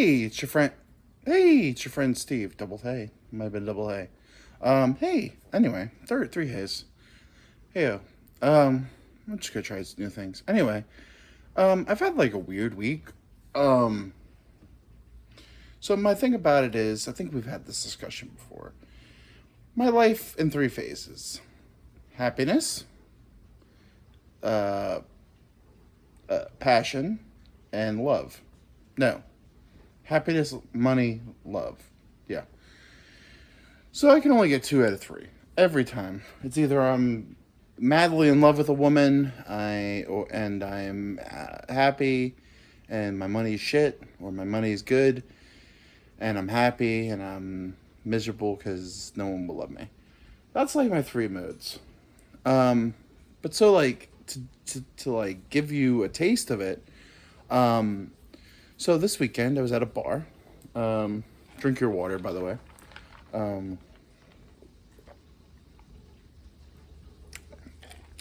Hey, it's your friend. Hey, it's your friend Steve. Double hey. Might have been double hey. Hey. Anyway, three hays. Hey, I'm just gonna try new things. Anyway, I've had like a weird week. Um, so my thing about it is, I think we've had this discussion before. My life in three phases: happiness, uh, passion, and love. No, happiness, money, love. Yeah. So I can only get two out of three every time. It's either I'm madly in love with a woman, and I'm happy, and my money's shit, or my money's good, and I'm happy, and I'm miserable because no one will love me. That's like my three moods. Um, but so like to like give you a taste of it. Um, so this weekend I was at a bar. Um, Drink your water, by the way. Um,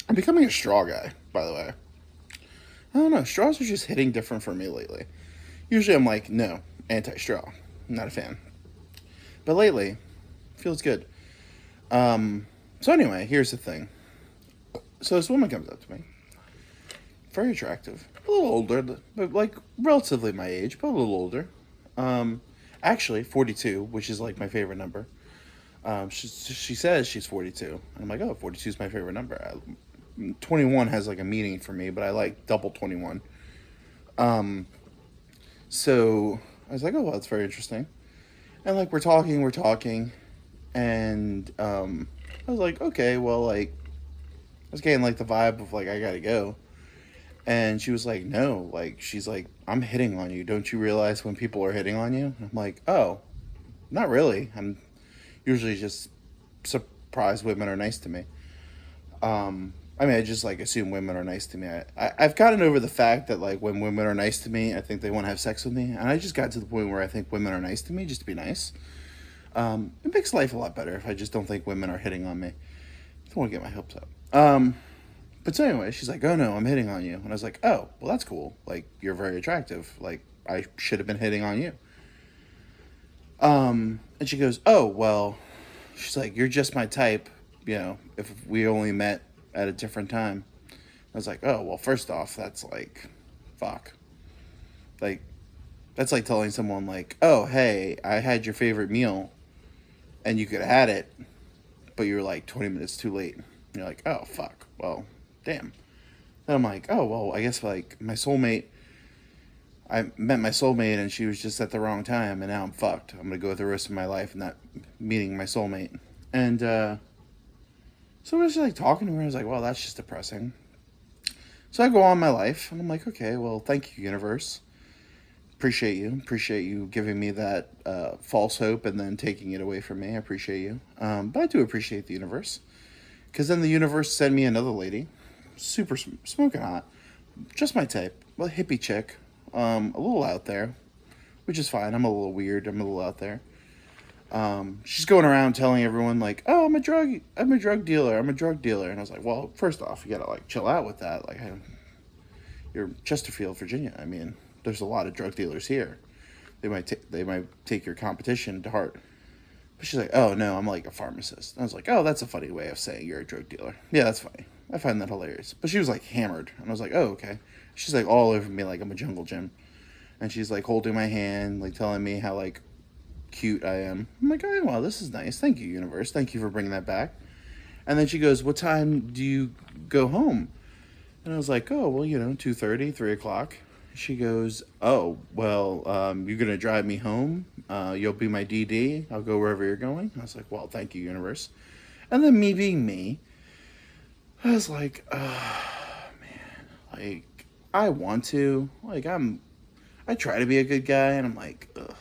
I'm becoming a straw guy, by the way. I don't know. Straws are just hitting different for me lately. Usually I'm like, no, anti-straw. I'm not a fan. But lately, feels good. So anyway, here's the thing. So this woman comes up to me. Very attractive. A little older, but like relatively my age, but a little older. Um, Actually, 42, which is like my favorite number. She says she's 42. And I'm like, oh, 42 is my favorite number. 21 has like a meaning for me, but I like double 21. Um, so I was like, oh, well, that's very interesting. And like we're talking, and I was like, okay, well, like I was getting like the vibe of like I gotta go. And she was like, no, like she's like, I'm hitting on you. Don't you realize when people are hitting on you? And I'm like, oh, not really. I'm usually just surprised women are nice to me. I mean, I just like assume women are nice to me. I've gotten over the fact that like when women are nice to me, I think they want to have sex with me, and I just got to the point where I think women are nice to me just to be nice. It makes life a lot better if I just don't think women are hitting on me. I don't want to get my hopes up. But so anyway, she's like, "Oh no, I'm hitting on you," and I was like, "Oh, well that's cool. Like you're very attractive. Like I should have been hitting on you." And she goes, "Oh well," she's like, "You're just my type. You know, if we only met at a different time." I was like, "Oh well, first off, that's like, fuck. Like that's like telling someone like, oh hey, I had your favorite meal, and you could have had it, but you're like 20 minutes too late." And you're like, "Oh fuck. Well, damn." Then I'm like, "Oh well, I guess like my soulmate." I met my soulmate and she was just at the wrong time, and now I'm fucked. I'm gonna go the rest of my life not meeting my soulmate. And so I was just like talking to her. I was like, well, that's just depressing. So I go on my life, and I'm like, okay, well, thank you, universe. Appreciate you. Appreciate you giving me that false hope and then taking it away from me. I appreciate you. But I do appreciate the universe. Because then the universe sent me another lady. Super smoking hot. Just my type. Well, hippie chick. A little out there, which is fine. I'm a little weird. I'm a little out there. She's going around telling everyone like, "Oh, I'm a drug dealer. I'm a drug dealer." And I was like, "Well, first off, you gotta like chill out with that. Like, you're Chesterfield, Virginia. I mean, there's a lot of drug dealers here. They might take your competition to heart." But she's like, "Oh no, I'm like a pharmacist." And I was like, "Oh, that's a funny way of saying you're a drug dealer. Yeah, that's funny. I find that hilarious." But she was like hammered, and I was like, "Oh, okay." She's like all over me like I'm a jungle gym, and she's like holding my hand, like telling me how like cute I am. I'm like, "Oh, well, this is nice. Thank you, universe. Thank you for bringing that back." And then she goes, "What time do you go home?" And I was like, "Oh, well, 2:30, 3 o'clock." She goes, "Oh, well, you're going to drive me home. You'll be my DD. I'll go wherever you're going." I was like, "Well, thank you, universe." And then me being me, I was like, man, like, I want to. Like, I try to be a good guy, and I'm like, ugh.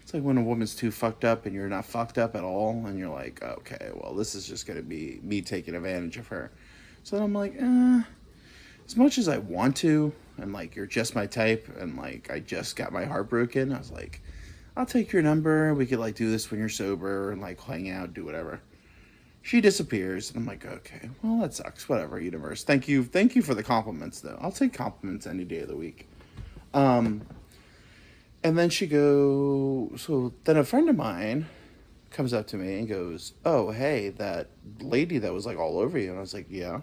It's like when a woman's too fucked up and you're not fucked up at all, and you're like, okay, well, this is just going to be me taking advantage of her. So then I'm like, as much as I want to, and like you're just my type, and like I just got my heart broken, I was like, I'll take your number. We could like do this when you're sober and like hang out, do whatever. She disappears, and I'm like, okay, well that sucks. Whatever, universe. Thank you for the compliments, though. I'll take compliments any day of the week. Um, And then so then a friend of mine comes up to me and goes, "Oh, hey, that lady that was like all over you." And I was like, "Yeah."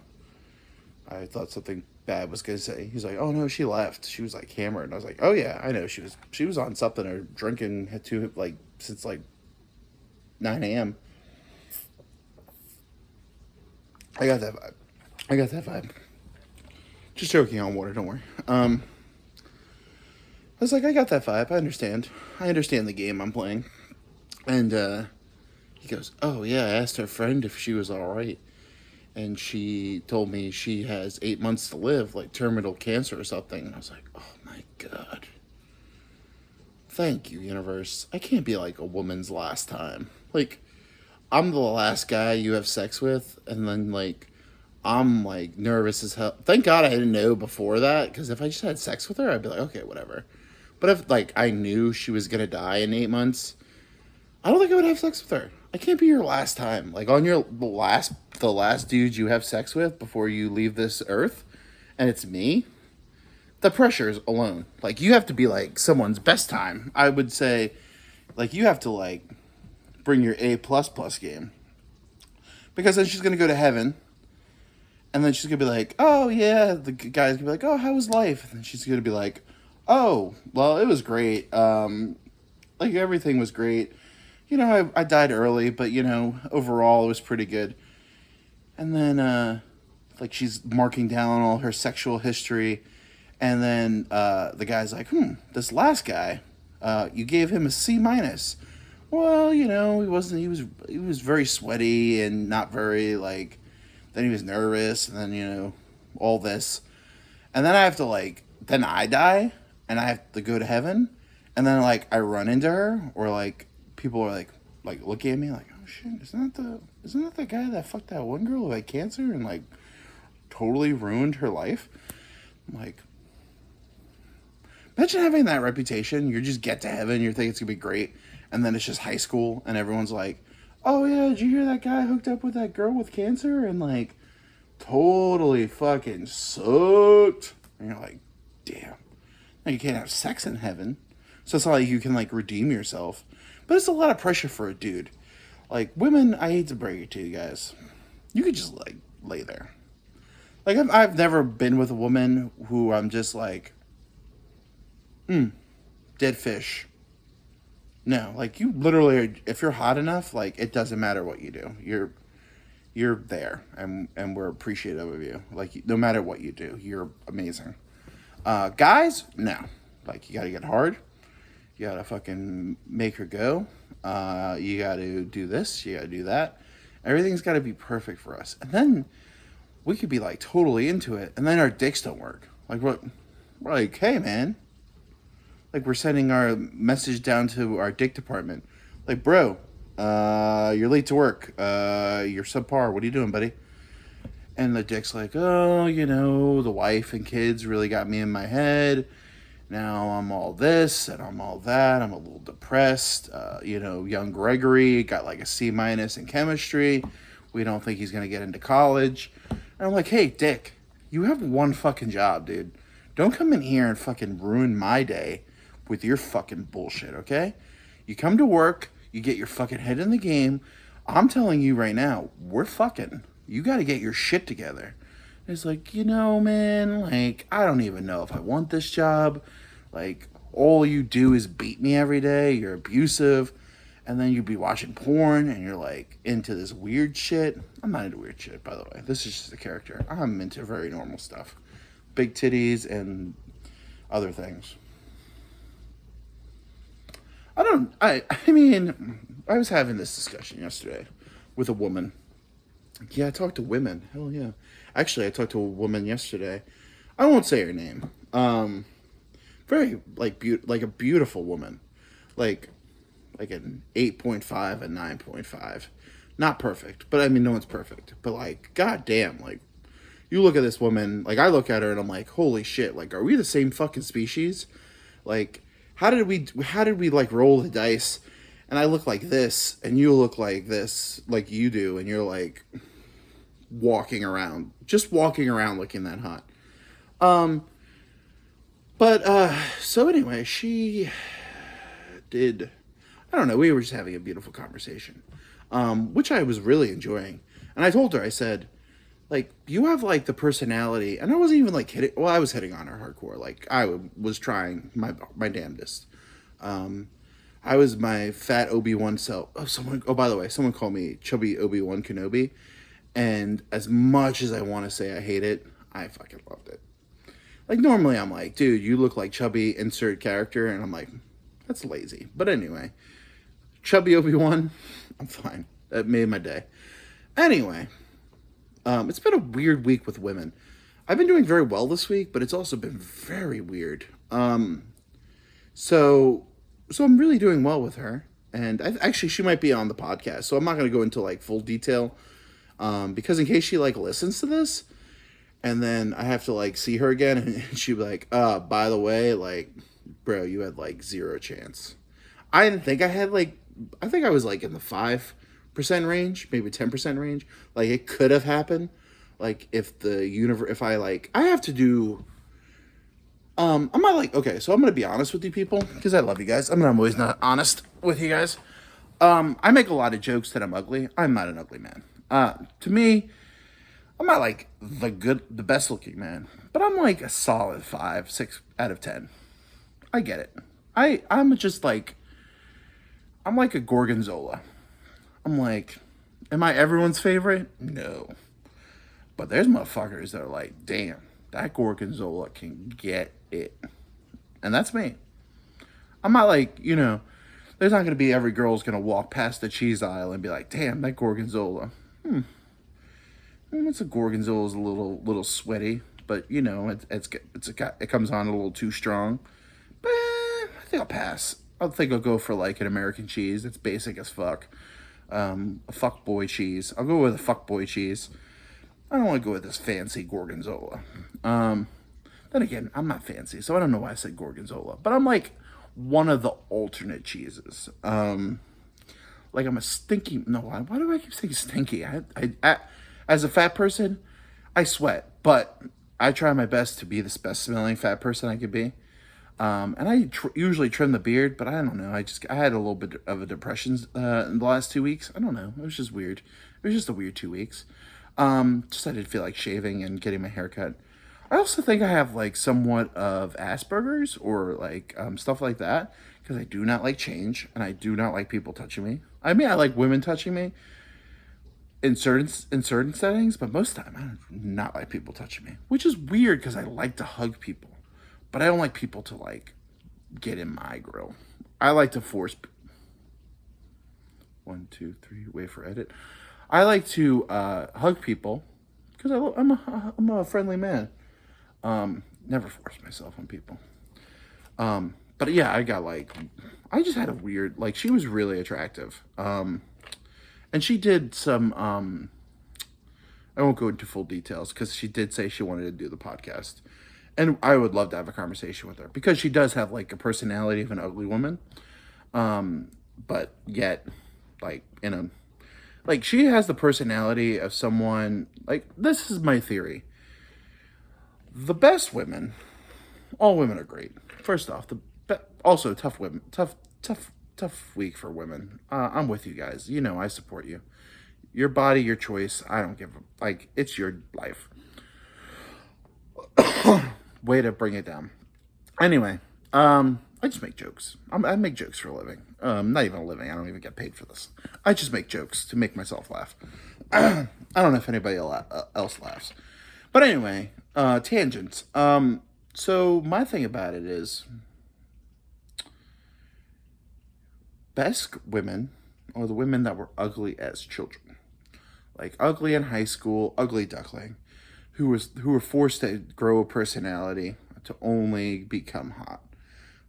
I thought something bad was gonna say. He's like, "Oh no, she left. She was like hammered." And I was like, "Oh yeah, I know. She was on something or drinking had to like since like 9 a.m." I got that vibe. I got that vibe. Just joking on water. Don't worry. I was like, I got that vibe. I understand. I understand the game I'm playing. And he goes, "Oh yeah, I asked her friend if she was all right, and she told me she has 8 months to live, like terminal cancer or something." And I was like, "Oh my god, thank you, universe. I can't be like a woman's last time. Like, I'm the last guy you have sex with, and then like." I'm like nervous as hell. Thank God I didn't know before that, because if I just had sex with her, I'd be like, okay, whatever. But if like I knew she was gonna die in 8 months, I don't think I would have sex with her. I can't be your last time. Like on your the last dude you have sex with before you leave this earth, and it's me. The pressure is alone. Like you have to be like someone's best time. I would say, like you have to like bring your A++ game, because then she's gonna go to heaven, and then she's gonna be like, "Oh yeah," the guy's gonna be like, "Oh, how was life?" And then she's gonna be like, "Oh, well, it was great. Like everything was great. I died early, but overall it was pretty good." And then like she's marking down all her sexual history, and then the guy's like, this last guy, you gave him a C-." Well, he wasn't. He was very sweaty and not very like. Then he was nervous, and then all this, and then I have to like. Then I die, and I have to go to heaven, and then like I run into her, or like people are like looking at me like, "Oh shit, isn't that the guy that fucked that one girl who had cancer and like totally ruined her life?" I'm like, imagine having that reputation. You just get to heaven, you think it's gonna be great, and then it's just high school, and everyone's like, "Oh yeah, did you hear that guy hooked up with that girl with cancer and like totally fucking sucked?" And you're like, "Damn, now you can't have sex in heaven." So it's not like you can like redeem yourself, but it's a lot of pressure for a dude. Like women, I hate to break it to you guys, you could just like lay there. Like I've never been with a woman who I'm just like, dead fish. No, like you literally, if you're hot enough, like it doesn't matter what you do. You're there, and we're appreciative of you. Like no matter what you do, you're amazing. Guys, no, like you gotta get hard. You gotta fucking make her go. You gotta do this. You gotta do that. Everything's gotta be perfect for us, and then we could be like totally into it, and then our dicks don't work. Like what? We're like, hey man, like we're sending our message down to our dick department. Like, bro, you're late to work. You're subpar. What are you doing, buddy? And the dick's like, oh, the wife and kids really got me in my head. Now I'm all this and I'm all that. I'm a little depressed. Young Gregory got like a C- in chemistry. We don't think he's gonna get into college. And I'm like, hey, Dick, you have one fucking job, dude. Don't come in here and fucking ruin my day with your fucking bullshit, okay? You come to work, you get your fucking head in the game. I'm telling you right now, we're fucking. You got to get your shit together. It's like, man, like, I don't even know if I want this job. Like, all you do is beat me every day. You're abusive. And then you'd be watching porn and you're like into this weird shit. I'm not into weird shit, by the way. This is just a character. I'm into very normal stuff. Big titties and other things. I was having this discussion yesterday with a woman. Yeah, I talked to women. Hell yeah. Actually, I talked to a woman yesterday. I won't say her name. Very like a beautiful woman. Like an 8.5, a 9.5. Not perfect, but I mean no one's perfect. But like goddamn, like you look at this woman, like I look at her and I'm like, holy shit, like are we the same fucking species? Like how did we like roll the dice and I look like this and you look like this, like you do, and you're like just walking around looking that hot. But so anyway, she I don't know, we were just having a beautiful conversation, which I was really enjoying. And I told her, I said, like, you have like the personality, and I wasn't even like hitting. Well, I was hitting on her hardcore. Like, was trying my damnedest. I was my fat Obi-Wan self. Oh, by the way, someone called me chubby Obi-Wan Kenobi, and as much as I want to say I hate it, I fucking loved it. Like, normally I'm like, dude, you look like chubby insert character, and I'm like, that's lazy. But anyway, chubby Obi-Wan, I'm fine. That made my day. Anyway, it's been a weird week with women. I've been doing very well this week, but it's also been very weird. So I'm really doing well with her, and actually she might be on the podcast. So I'm not going to go into like full detail, because in case she like listens to this, and then I have to like see her again, and she'd be like, by the way, like, bro, you had like 0 chance. I didn't think I had like, I think I was like in the 5% range, maybe 10% range. Like, it could have happened. Like, if the universe, if I like, I have to do, I'm not like, okay, so I'm going to be honest with you people, because I love you guys. I mean, I'm always not honest with you guys. I make a lot of jokes that I'm ugly. I'm not an ugly man. To me, I'm not like the best looking man, but I'm like a solid 5, 6 out of 10. I get it. I'm just like, I'm like a gorgonzola. I'm like, am I everyone's favorite? No. But there's motherfuckers that are like, damn, that gorgonzola can get it. And that's me. I'm not like, there's not going to be every girl's going to walk past the cheese aisle and be like, damn, that gorgonzola. It's a gorgonzola's a little sweaty, but it comes on a little too strong. But I think I'll pass. I think I'll go for like an American cheese. It's basic as fuck. A fuck boy cheese. I'll go with a fuck boy cheese. I don't want to go with this fancy gorgonzola. Then again, I'm not fancy, so I don't know why I said gorgonzola. But I'm like one of the alternate cheeses. Like I'm a stinky. No, why do I keep saying stinky? I as a fat person, I sweat, but I try my best to be the best smelling fat person I could be. And I usually trim the beard, but I don't know. I had a little bit of a depression in the last 2 weeks. I don't know. It was just weird. It was just a weird 2 weeks. Just I didn't feel like shaving and getting my hair cut. I also think I have like somewhat of Asperger's or like stuff like that, because I do not like change and I do not like people touching me. I mean, I like women touching me in certain settings, but most of the time I do not like people touching me, which is weird because I like to hug people, but I don't like people to like get in my grill. I like to force. 1, 2, 3. Wait for edit. I like to hug people because I'm a friendly man. Never force myself on people. But yeah, I just had a weird, like, she was really attractive. And she did some, I won't go into full details because she did say she wanted to do the podcast. And I would love to have a conversation with her because she does have like a personality of an ugly woman. But yet, like, like she has the personality of someone, like, this is my theory. The best women, all women are great. First off, also tough women, tough week for women. I'm with you guys. I support you. Your body, your choice. I don't give a, like, it's your life. Way to bring it down. Anyway, I just make jokes. I make jokes for a living. Not even a living. I don't even get paid for this. I just make jokes to make myself laugh. I don't know if anybody else laughs. But anyway, tangents. So my thing about it is, best women are the women that were ugly as children. Like ugly in high school, ugly duckling, who were forced to grow a personality to only become hot.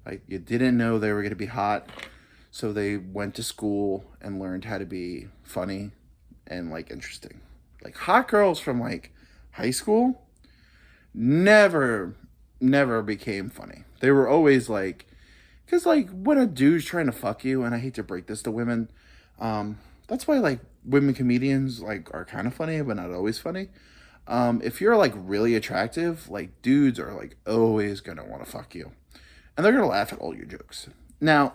Like, you didn't know they were going to be hot, so they went to school and learned how to be funny and like interesting. Like hot girls from like high school never became funny. They were always like, because like when a dude's trying to fuck you, and I hate to break this to women, that's why like women comedians like are kind of funny but not always funny. If you're like really attractive, like dudes are like always gonna want to fuck you, and they're gonna laugh at all your jokes. Now,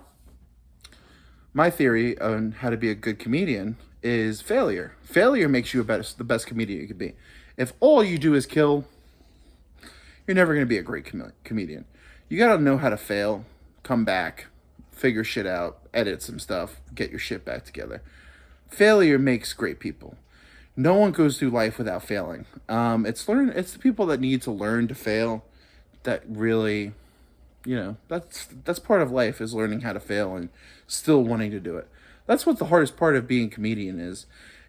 My theory on how to be a good comedian is failure. Failure makes you the best comedian you could be. If all you do is kill, you're never going to be a great comedian. You got to know how to fail, come back, figure shit out, edit some stuff, get your shit back together. Failure makes great people. No one goes through life without failing. It's the people that need to learn to fail that really, that's part of life, is learning how to fail and still wanting to do it. That's what the hardest part of being a comedian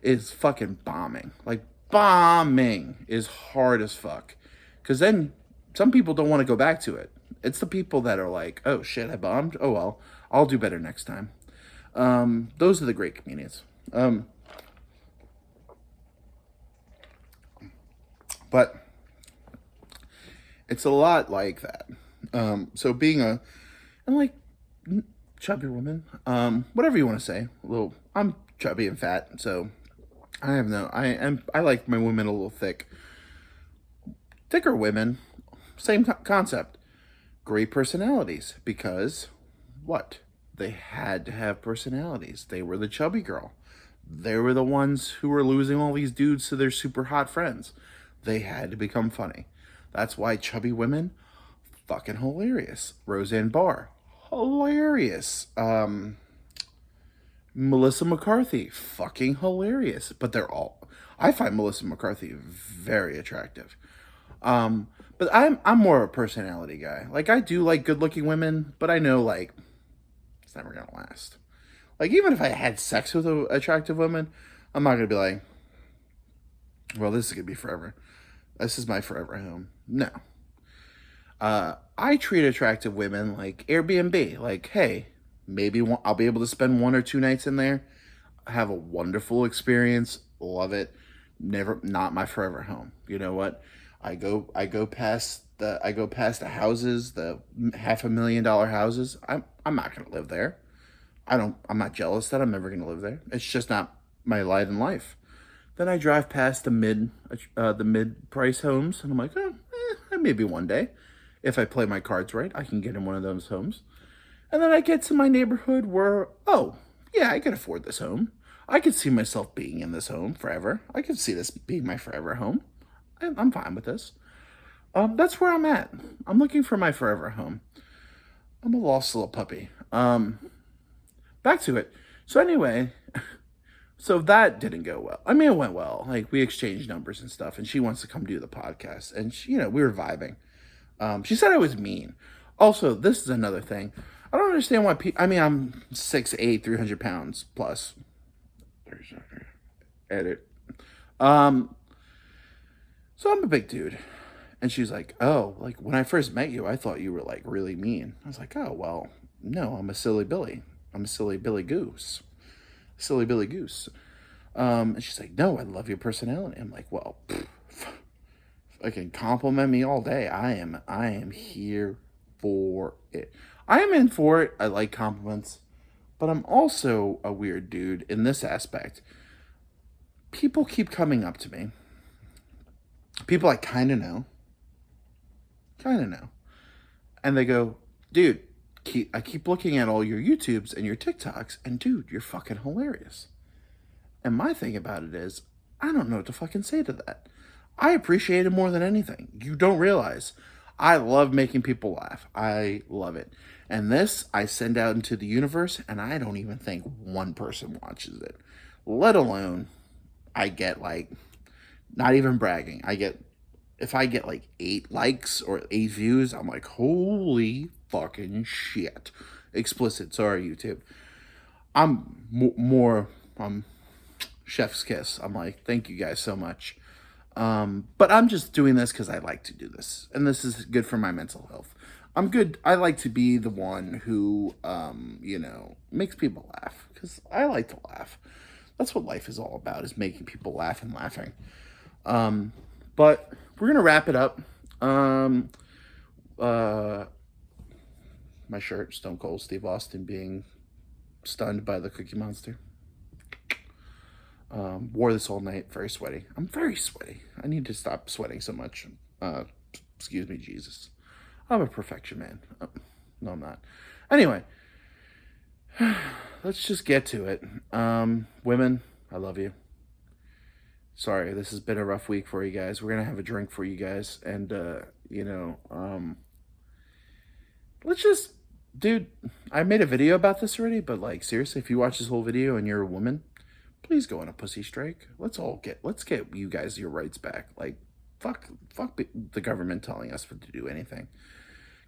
is fucking bombing. Like, bombing is hard as fuck. Because then some people don't want to go back to it. It's the people that are like, oh shit, I bombed? Oh well, I'll do better next time. Those are the great comedians. But it's a lot like that. So being and like chubby woman, whatever you want to say. I'm chubby and fat, so I like my women a little thicker women. Same concept. Great personalities, because what? They had to have personalities. They were the chubby girl. They were the ones who were losing all these dudes to their super hot friends. They had to become funny. That's why chubby women, fucking hilarious. Roseanne Barr, hilarious. Melissa McCarthy, fucking hilarious. But I find Melissa McCarthy very attractive. But I'm more of a personality guy. Like, I do like good looking women, but I know, like, it's never gonna last. Like, even if I had sex with an attractive woman, I'm not gonna be like, well, this is gonna be forever. This is my forever home. No. I treat attractive women like Airbnb. Like, hey, maybe I'll be able to spend 1 or 2 nights in there, have a wonderful experience, love it. Not my forever home. You know what? I go past the houses, the $500,000 houses. I'm not gonna live there. I'm not jealous that I'm never gonna live there. It's just not my light in life. Then I drive past the mid price homes, and I'm like, maybe one day, if I play my cards right, I can get in one of those homes. And then I get to my neighborhood where, oh yeah, I can afford this home. I could see myself being in this home forever. I could see this being my forever home. I'm fine with this. That's where I'm at. I'm looking for my forever home. I'm a lost little puppy. Back to it. So anyway, so that didn't go well. I mean, it went well. Like, we exchanged numbers and stuff, and she wants to come do the podcast, and she, we were vibing. She said I was mean. Also, this is another thing. I don't understand why people. I mean, I'm 6'8", 300 pounds plus. Edit. So I'm a big dude. And she's like, oh, like, when I first met you, I thought you were, like, really mean. I was like, oh, well, no, I'm a silly Billy. I'm a silly Billy Goose. Silly Billy Goose. And she's like, no, I love your personality. I'm like, well, fucking compliment me all day. I am here for it. I am in for it. I like compliments. But I'm also a weird dude in this aspect. People keep coming up to me. People I kind of know. And they go, dude, I keep looking at all your YouTubes and your TikToks, and dude, you're fucking hilarious. And my thing about it is, I don't know what to fucking say to that. I appreciate it more than anything. You don't realize. I love making people laugh. I love it. And this, I send out into the universe, and I don't even think one person watches it. Let alone, I get, like, not even bragging. If I get like 8 likes or 8 views, I'm like, holy fucking shit. Explicit, sorry, YouTube. I'm more chef's kiss. I'm like, thank you guys so much. But I'm just doing this because I like to do this. And this is good for my mental health. I'm good. I like to be the one who, makes people laugh. Because I like to laugh. That's what life is all about, is making people laugh and laughing. But we're going to wrap it up. My shirt, Stone Cold Steve Austin being stunned by the Cookie Monster. Wore this all night, very sweaty. I'm very sweaty. I need to stop sweating so much. Excuse me, Jesus. I'm a perfection man. No, I'm not. Anyway, let's just get to it. Women, I love you. Sorry, this has been a rough week for you guys. We're gonna have a drink for you guys, and let's just, dude. I made a video about this already, but like seriously, if you watch this whole video and you're a woman, please go on a pussy strike. Let's get you guys your rights back. Like, fuck the government telling us to do anything.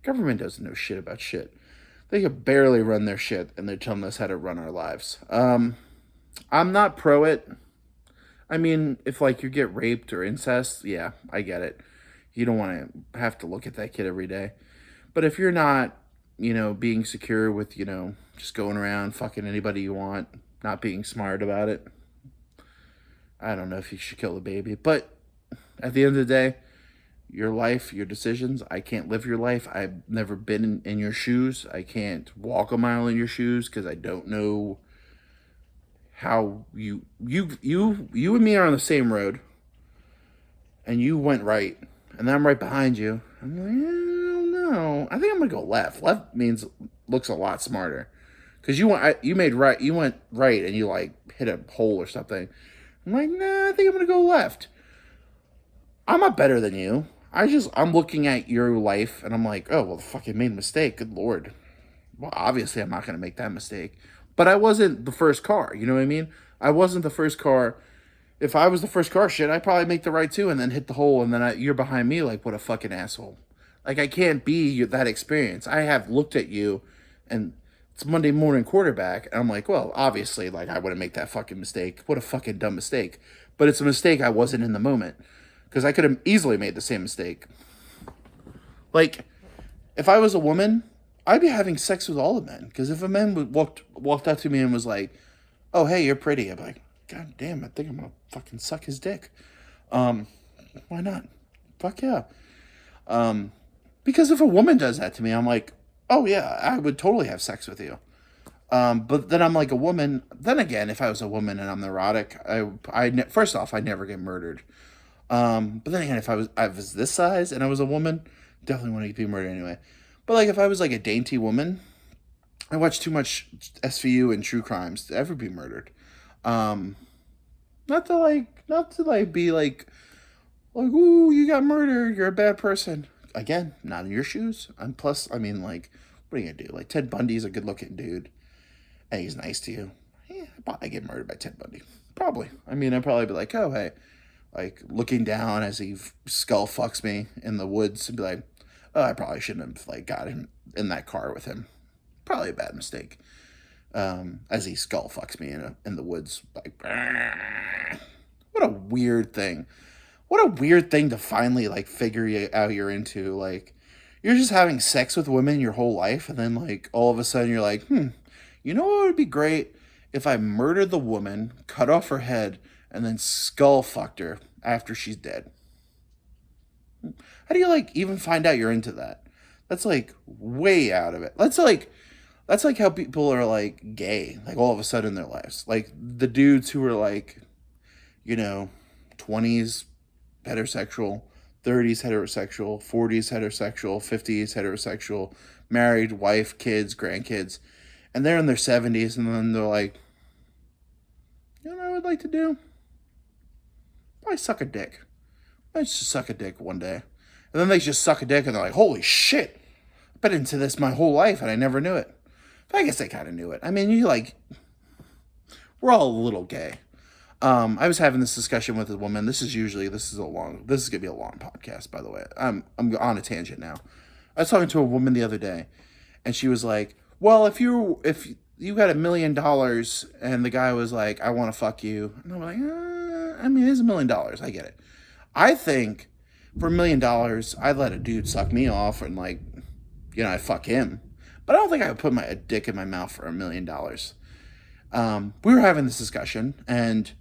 Government doesn't know shit about shit. They can barely run their shit, and they're telling us how to run our lives. I'm not pro it. I mean, if like you get raped or incest, yeah, I get it. You don't want to have to look at that kid every day. But if you're not, being secure with, just going around fucking anybody you want, not being smart about it, I don't know if you should kill the baby. But at the end of the day, your life, your decisions, I can't live your life. I've never been in your shoes. I can't walk a mile in your shoes because I don't know how you and me are on the same road, and you went right, and then I'm right behind you. I'm like, I don't know. I think I'm gonna go left. Left looks a lot smarter, because you went right, and you like hit a hole or something. I'm like, nah, I think I'm gonna go left. I'm not better than you. I'm looking at your life, and I'm like, oh well, fuck, I made a mistake. Good lord. Well, obviously, I'm not gonna make that mistake. But I wasn't the first car, you know what I mean? I wasn't the first car. If I was the first car, shit, I'd probably make the right too and then hit the hole, and then you're behind me like, what a fucking asshole. Like, I can't be that experience. I have looked at you, and it's Monday morning quarterback, and I'm like, well, obviously, like, I wouldn't make that fucking mistake. What a fucking dumb mistake. But it's a mistake I wasn't in the moment, because I could have easily made the same mistake. Like, if I was a woman, I'd be having sex with all the men. Because if a man walked up to me and was like, oh, hey, you're pretty, I'd be like, God damn, I think I'm going to fucking suck his dick. Why not? Fuck yeah. Because if a woman does that to me, I'm like, oh, yeah, I would totally have sex with you. But then I'm like a woman. Then again, if I was a woman and I'm neurotic, first off, I'd never get murdered. But then again, if I was this size and I was a woman, definitely want to be murdered anyway. But like if I was like a dainty woman, I watch too much SVU and true crimes to ever be murdered. Not to be like, ooh, you got murdered, you're a bad person. Again, not in your shoes. Plus, I mean, like, what are you gonna do? Like, Ted Bundy's a good looking dude, and he's nice to you. Yeah, I'd probably get murdered by Ted Bundy. Probably. I mean, I'd probably be like, oh, hey, like looking down as he skull fucks me in the woods and be like, oh, I probably shouldn't have like got him in that car with him. Probably a bad mistake. As he skull fucks me in the woods, like, what a weird thing. What a weird thing to finally like figure out you're into. Like, you're just having sex with women your whole life, and then like all of a sudden you're like, you know what would be great if I murdered the woman, cut off her head, and then skull fucked her after she's dead. How do you like even find out you're into that? That's like way out of it. That's like how people are like gay, like all of a sudden in their lives. Like the dudes who are like, 20s heterosexual, 30s heterosexual, 40s heterosexual, 50s heterosexual, married, wife, kids, grandkids, and they're in their 70s, and then they're like, you know what I would like to do? Probably suck a dick. I just suck a dick one day. And then they just suck a dick and they're like, holy shit, I've been into this my whole life and I never knew it. But I guess I kind of knew it. I mean, we're all a little gay. I was having this discussion with a woman. This is going to be a long podcast, by the way. I'm on a tangent now. I was talking to a woman the other day, and she was like, well, if you got $1 million, and the guy was like, I want to fuck you. And I'm like, I mean, it's $1 million. I get it. I think for $1 million, I'd let a dude suck me off and like, I'd fuck him. But I don't think I would put a dick in my mouth for $1 million. We were having this discussion, and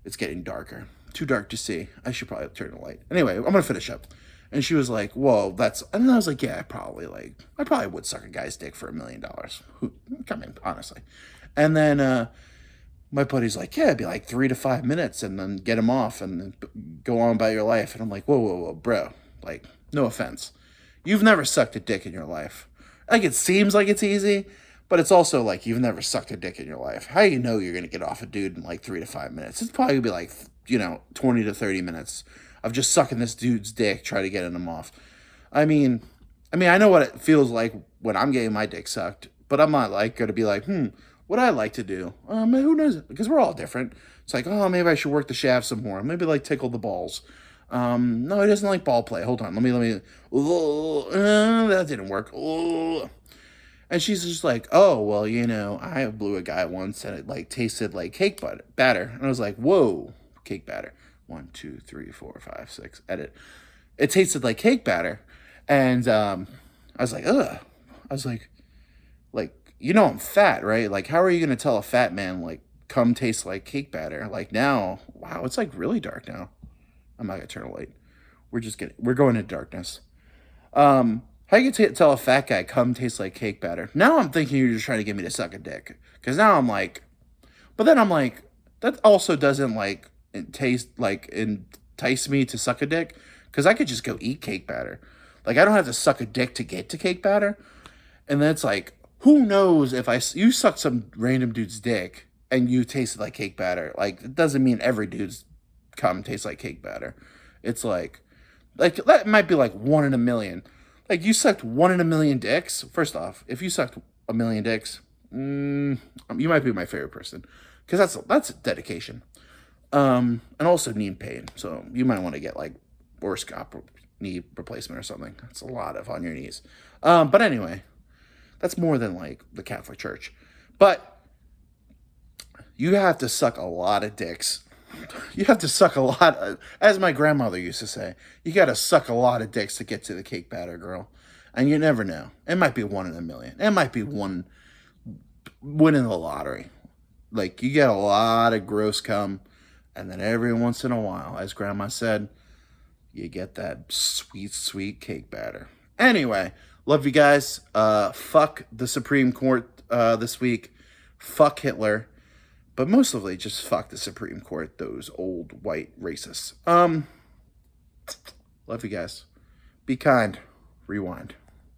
it's getting darker. Too dark to see. I should probably turn the light. Anyway, I'm going to finish up. And she was like, whoa, and I was like, yeah, I probably would suck a guy's dick for $1 million. Come in, honestly. And then, my buddy's like, yeah, it'd be like 3 to 5 minutes and then get him off and then go on about your life. And I'm like, whoa, bro. Like, no offense. You've never sucked a dick in your life. Like, it seems like it's easy, But it's also like you've never sucked a dick in your life. How do you know you're gonna get off a dude in like 3 to 5 minutes? It's probably gonna be like 20 to 30 minutes of just sucking this dude's dick, try to get him off. I mean, I know what it feels like when I'm getting my dick sucked, but I'm not like gonna be like, what I like to do? Who knows? Because we're all different. It's like, oh, maybe I should work the shaft some more. Maybe like tickle the balls. No, he doesn't like ball play. Hold on, let me. That didn't work. And she's just like, oh, well, I blew a guy once and it like tasted like cake batter. And I was like, whoa, cake batter. 1, 2, 3, 4, 5, 6. Edit. It tasted like cake batter, and I was like, ugh. I was like, I'm fat, right? Like, how are you gonna tell a fat man like cum tastes like cake batter? Like now, wow, it's like really dark now. I'm not gonna turn a light. We're going into darkness. How you can tell a fat guy cum tastes like cake batter? Now I'm thinking you're just trying to get me to suck a dick. Because now I'm like, but then I'm like, that also doesn't like entice me to suck a dick. Because I could just go eat cake batter. Like, I don't have to suck a dick to get to cake batter. And then it's like, who knows if you suck some random dude's dick and you taste like cake batter. Like, it doesn't mean every dude's cum tastes like cake batter. It's like that might be like 1 in a million. Like, you sucked 1 in a million dicks. First off, if you sucked a million dicks, you might be my favorite person. Because that's dedication. And also knee pain. So you might want to get like Borscop knee replacement or something. That's a lot on your knees. But anyway, that's more than like the Catholic Church. But you have to suck a lot of dicks. You have to suck a lot, as my grandmother used to say, you got to suck a lot of dicks to get to the cake batter girl. And you never know. It might be 1 in a million. It might be one winning the lottery. Like, you get a lot of gross cum, and then every once in a while, as grandma said, you get that sweet, sweet cake batter. Anyway, love you guys. Fuck the Supreme Court this week. Fuck Hitler. But mostly just fuck the Supreme Court, those old white racists. Love you guys. Be kind. Rewind.